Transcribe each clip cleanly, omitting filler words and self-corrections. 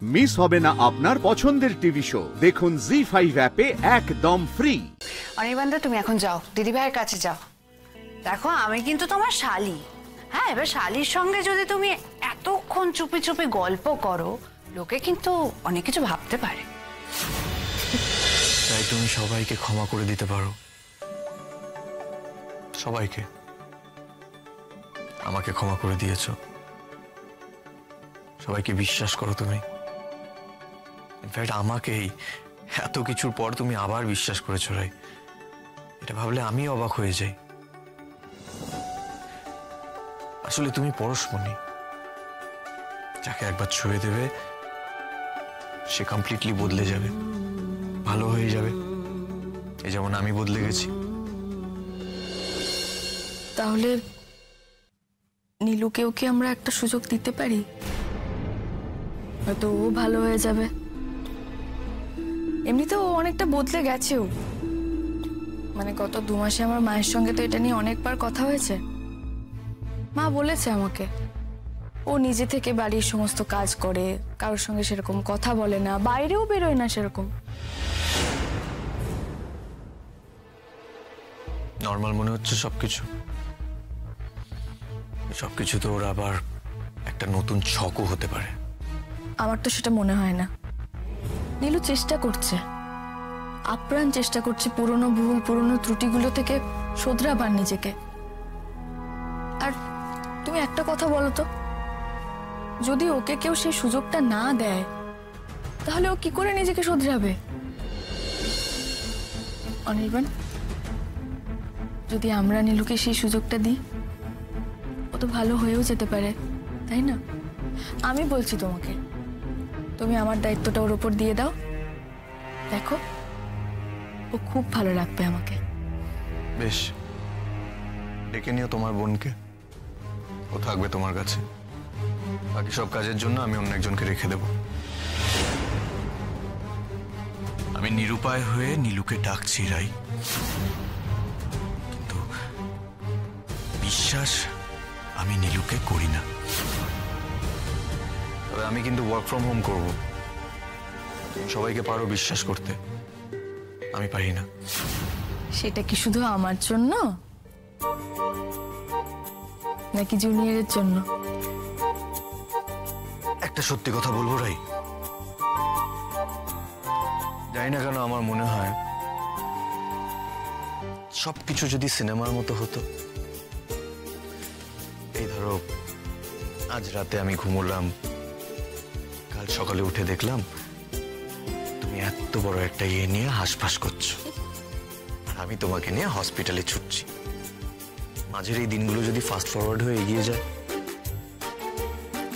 Miss হবে না আপনার পছন্দের টিভি শো। দেখুন জি5 অ্যাপে একদম ফ্রি। অনির্বাণদা, তুমি এখন যাও, দিদিভাইয়ের কাছে যাও। দেখো, আমি কিন্তু তোমার শালি। হ্যাঁ, এবার শালির সঙ্গে যদি তুমি এতক্ষণ চুপি চুপি গল্প করো, লোকে কিন্তু অনেক কিছু ভাবতে পারে। তাই তুমি সবাইকে ক্ষমা করে দিতে পারো, সবাইকে। আমাকে ক্ষমা করে দিয়েছো, সবাইকে বিশ্বাস করো তুমি। ইনফ্যাক্ট আমাকেই এত কিছুর পর তুমি আবার বিশ্বাস করেছো রাই, এটা ভাবলে আমি অবাক হয়ে যাই। আসলে তুমি পরশমণি, যাকে একবার ছুঁয়ে দেবে সে কমপ্লিটলি বদলে যাবে, ভালো হয়ে যাবে, এই যেমন আমি বদলে গেছি। তাহলে নীলুকেও কি আমরা একটা সুযোগ দিতে পারি? হয়তো ও ভালো হয়ে যাবে। এমনিতেও ও অনেকটা বদলে গেছেও। মানে গত 2 মাসে আমার মায়ের সঙ্গে তো এটা নিয়ে অনেকবার কথা হয়েছে। মা বলেছে আমাকে, ও নিজে থেকে বাড়ির সমস্ত কাজ করে, কারোর সঙ্গে সেরকম কথা বলে না, বাইরেও বেরোয় না সেরকম। নর্মাল মনে হচ্ছে সবকিছু, সবকিছু তো ওর আবার একটা নতুন ছকও হতে পারে। আমার তো সেটা মনে হয় না। নীলু চেষ্টা করছে, আপ্রাণ চেষ্টা করছে পুরনো ভুল, পুরনো ত্রুটিগুলো থেকে শোধরাবার নিজেকে। আর তুমি একটা কথা বলো তো, যদি ওকে কেউ সেই সুযোগটা না দেয়, তাহলে ও কি করে নিজেকে শোধরাবে? অনির্বাণ, যদি আমরা নীলুকে সেই সুযোগটা দিই, ও তো ভালো হয়েও যেতে পারে, তাই না? আমি বলছি তোমাকে, তুমি আমার দায়িত্বটা ওর উপর দিয়ে দাও, দেখো ও খুব ভালো লাগবে আমাকে। বেশ, ডেকে নিও তোমার বোনকে, ও থাকবে তোমার কাছে। বাকি সব কাজের জন্য আমি অন্য একজনকে রেখে দেব। আমি নিরুপায় হয়ে নীলুকে ডাকছি রাই, কিন্তু বিশ্বাস আমি নীলুকে করি না। তবে আমি কিন্তু ওয়ার্ক ফ্রম হোম করব। সবাইকে পারো বিশ্বাস করতে, আমি পারি না। সেটা কি শুধু আমার জন্য নাকি জুনিয়রের জন্য? একটা সত্যি কথা বলবো রাই, জানি না কেন আমার মনে হয় সবকিছু যদি সিনেমার মতো হতো। এই ধরো, আজ রাতে আমি ঘুমোলাম, কাল সকালে উঠে দেখলাম তুমি এত বড় একটা ইয়ে নিয়ে হাঁসফাঁস করছো, আর আমি তোমাকে নিয়ে হসপিটালে ছুটছি। মাঝের এই দিনগুলো যদি ফাস্ট ফরওয়ার্ড হয়ে এগিয়ে যায়।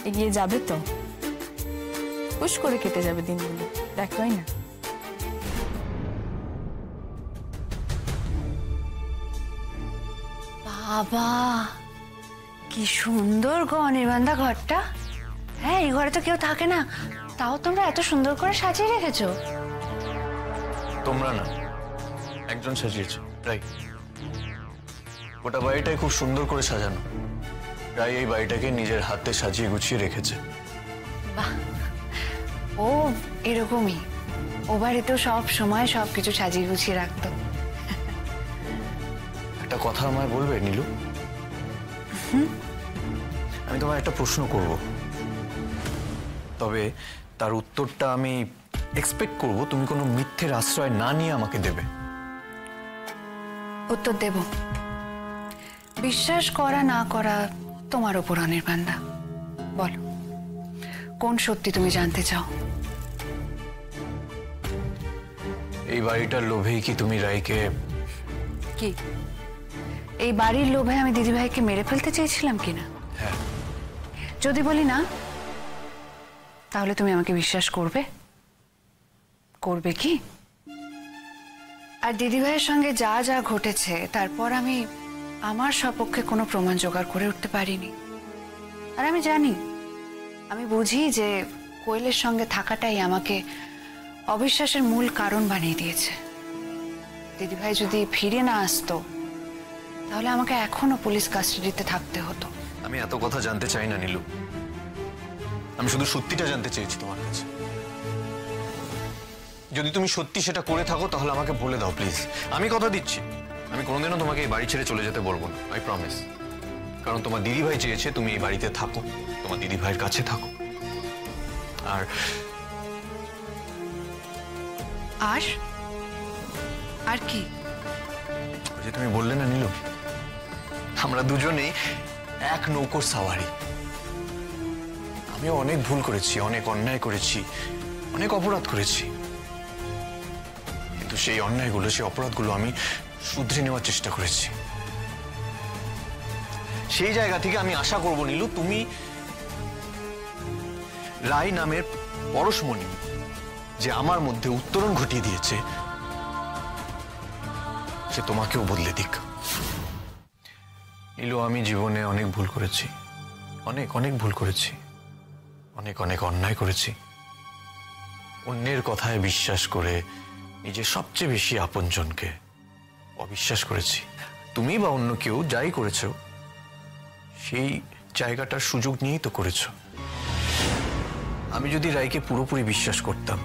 এগিয়ে যাবে তো, হুশ করে কেটে যাবে দিনগুলো, দেখোই না? বাবা, কি সুন্দর গো অনির্বাণদা ঘরটা। হ্যাঁ, এই ঘরে তো কেউ থাকে না, তাও তোমরা এত সুন্দর করে সাজিয়ে রেখেছো। তোমরা না, একজন সাজিয়েছে রাই। গোটা বাড়িটাই খুব সুন্দর করে সাজানো। রাই এই বাড়িটাকে নিজের হাতে সাজিয়ে গুছিয়ে রেখেছে। বাহ, ও এরকমই, ও বাড়িতেও সব সময় সবকিছু সাজিয়ে গুছিয়ে রাখতো। একটা কথা আমায় বলবে নীলু? আমি তোমায় একটা প্রশ্ন করব, তবে তার উত্তরটা আমি এক্সপেক্ট করব তুমি কোনো মিথ্যের আশ্রয় না নিয়ে আমাকে দেবে। উত্তর দেব। বিশ্বাস করা না করা তোমার উপর অনির্বাণদা। বলো, কোন সত্যি তুমি জানতে চাও? এই বাড়িটার লোভেই কি তুমি রাইকে? কি এই বাড়ির লোভে আমি দিদিভাইকে মেরে ফেলতে চেয়েছিলাম কিনা? হ্যাঁ। যদি বলি না, তাহলে তুমি আমাকে বিশ্বাস করবে? করবে কি? আর দিদিভাইয়ের সঙ্গে যা যা ঘটেছে, তারপর আমি আমার সপক্ষে কোনো প্রমাণ জোগাড় করে উঠতে পারিনি। আর আমি জানি, আমি বুঝি যে কোয়েলের সঙ্গে থাকাটাই আমাকে অবিশ্বাসের মূল কারণ বানিয়ে দিয়েছে। দিদিভাই যদি ফিরে না আসতো, তাহলে আমাকে এখনো পুলিশ কাস্টাডিতে থাকতে হতো। আমি এত কথা জানতে চাই না নীলু, আমি শুধু সত্যিটা জানতে চেয়েছি তোমার কাছে। যদি তুমি সত্যি সেটা করে থাকো তাহলে আমাকে বলে দাও প্লিজ। আমি কথা দিচ্ছি, আমি কোনোদিনও তোমাকে এই বাড়ি ছেড়ে চলে যেতে বলবো না, আই প্রমিস। কারণ তোমার দিদিভাই চেয়েছে তুমি এই বাড়িতে থাকো, তোমার দিদিভাইয়ের কাছে থাকো। আর আর কি? ওই যে তুমি বললে না নীলু, আমরা দুজনেই এক নৌকোর সাওয়ারি। আমিও অনেক ভুল করেছি, অনেক অন্যায় করেছি, অনেক অপরাধ করেছি, কিন্তু সেই অন্যায়গুলো, সেই অপরাধগুলো আমি শুধরে নেওয়ার চেষ্টা করেছি। সেই জায়গা থেকে আমি আশা করব নীলু, তুমি রায় নামের পরশমণি যে আমার মধ্যে উত্তরণ ঘটিয়ে দিয়েছে, সে তোমাকেও বদলে দিক। নীলু, আমি জীবনে অনেক ভুল করেছি, অনেক অনেক ভুল করেছি, অনেক অনেক অন্যায় করেছি। অন্যের কথায় বিশ্বাস করে নিজের সবচেয়ে বেশি আপনজনকে অবিশ্বাস করেছি। তুমি বা অন্য কেউ যাই করেছ, সেই জায়গাটার সুযোগ নিয়েই তো করেছ। আমি যদি রায়কে পুরোপুরি বিশ্বাস করতাম,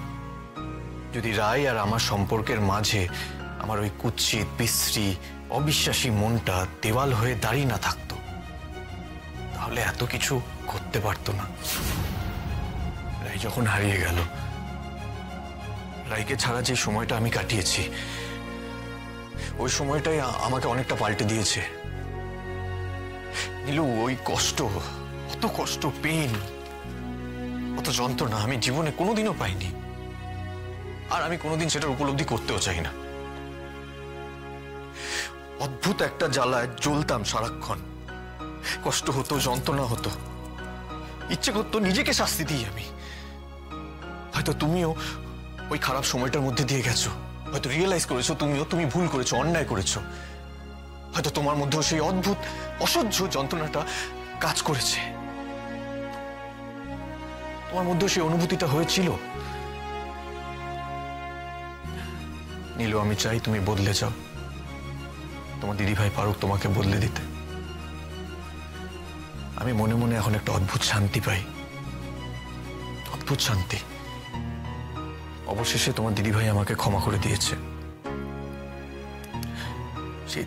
যদি রায় আর আমার সম্পর্কের মাঝে আমার ওই কুৎসিত বিশ্রী অবিশ্বাসী মনটা দেওয়াল হয়ে দাঁড়িয়ে না থাকতো, তাহলে এত কিছু করতে পারতো না। রায় যখন হারিয়ে গেল, রায়কে ছাড়া যে সময়টা আমি কাটিয়েছি, ওই সময়টাই আমাকে অনেকটা পাল্টে দিয়েছে। নীলু, ওই কষ্ট, অত কষ্ট, পেইন, অত যন্ত্রণা আমি জীবনে কোনোদিনও পাইনি, আর আমি কোনোদিন সেটার উপলব্ধি করতেও চাই না। অদ্ভুত একটা জ্বালায় জ্বলতাম সারাক্ষণ, কষ্ট হতো, যন্ত্রণা হতো, ইচ্ছে করতো নিজেকে শাস্তি দিই আমি। হয়তো তুমিও ওই খারাপ সময়টার মধ্যে দিয়ে গেছো, হয়তো রিয়েলাইজ করেছো তুমি ভুল করেছো, অন্যায় করেছো। হয়তো তোমার মধ্যেও সেই অদ্ভুত অসহ্য যন্ত্রণাটা কাজ করেছে, তোমার মধ্যেও সেই অনুভূতিটা হয়েছিল। নীলু, আমি চাই তুমি বদলে যাও, তোমার দিদিভাই পারুক তোমাকে বদলে দিতে। আমি মনে মনে এখন একটা অদ্ভুত শান্তি পাই, অদ্ভুত শান্তি। অবশেষে তোমার দিদিভাই আমাকে ক্ষমা করে দিয়েছে। সেই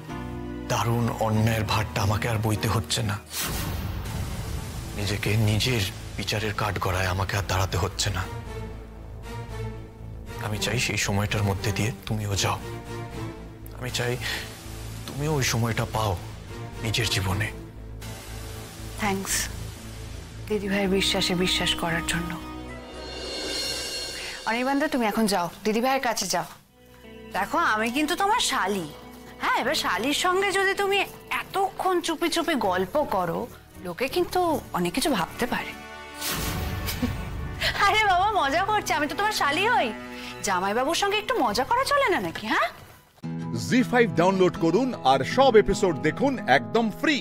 দারুণ অন্যায়ের ভারটা আমাকে আর বইতে হচ্ছে না, নিজেকে নিজের বিচারের কাঠগড়ায় আমাকে আর দাঁড়াতে হচ্ছে না। আমি চাই সেই সময়টার মধ্যে দিয়ে তুমিও যাও, আমি চাই তুমিও ওই সময়টা পাও নিজের জীবনে। থ্যাঙ্কস দিদিভাইয়ের বিশ্বাসে বিশ্বাস করার জন্য। অনির্বাণদা, তুমি এখন যাও, দিদিভাইয়ের কাছে যাও। দেখো, আমি কিন্তু তোমার শালি। হ্যাঁ, এবার শালির সঙ্গে যদি তুমি এতক্ষণ চুপি চুপি গল্প করো, লোকে কিন্তু অনেক কিছু ভাবতে পারে। আরে বাবা, মজা করছে, আমি তো তোমার শালি হই। জামাইবাবুর সঙ্গে একটু মজা করা চলে না নাকি? হ্যাঁ, জি5 ডাউনলোড করুন আর সব এপিসোড দেখুন একদম ফ্রি।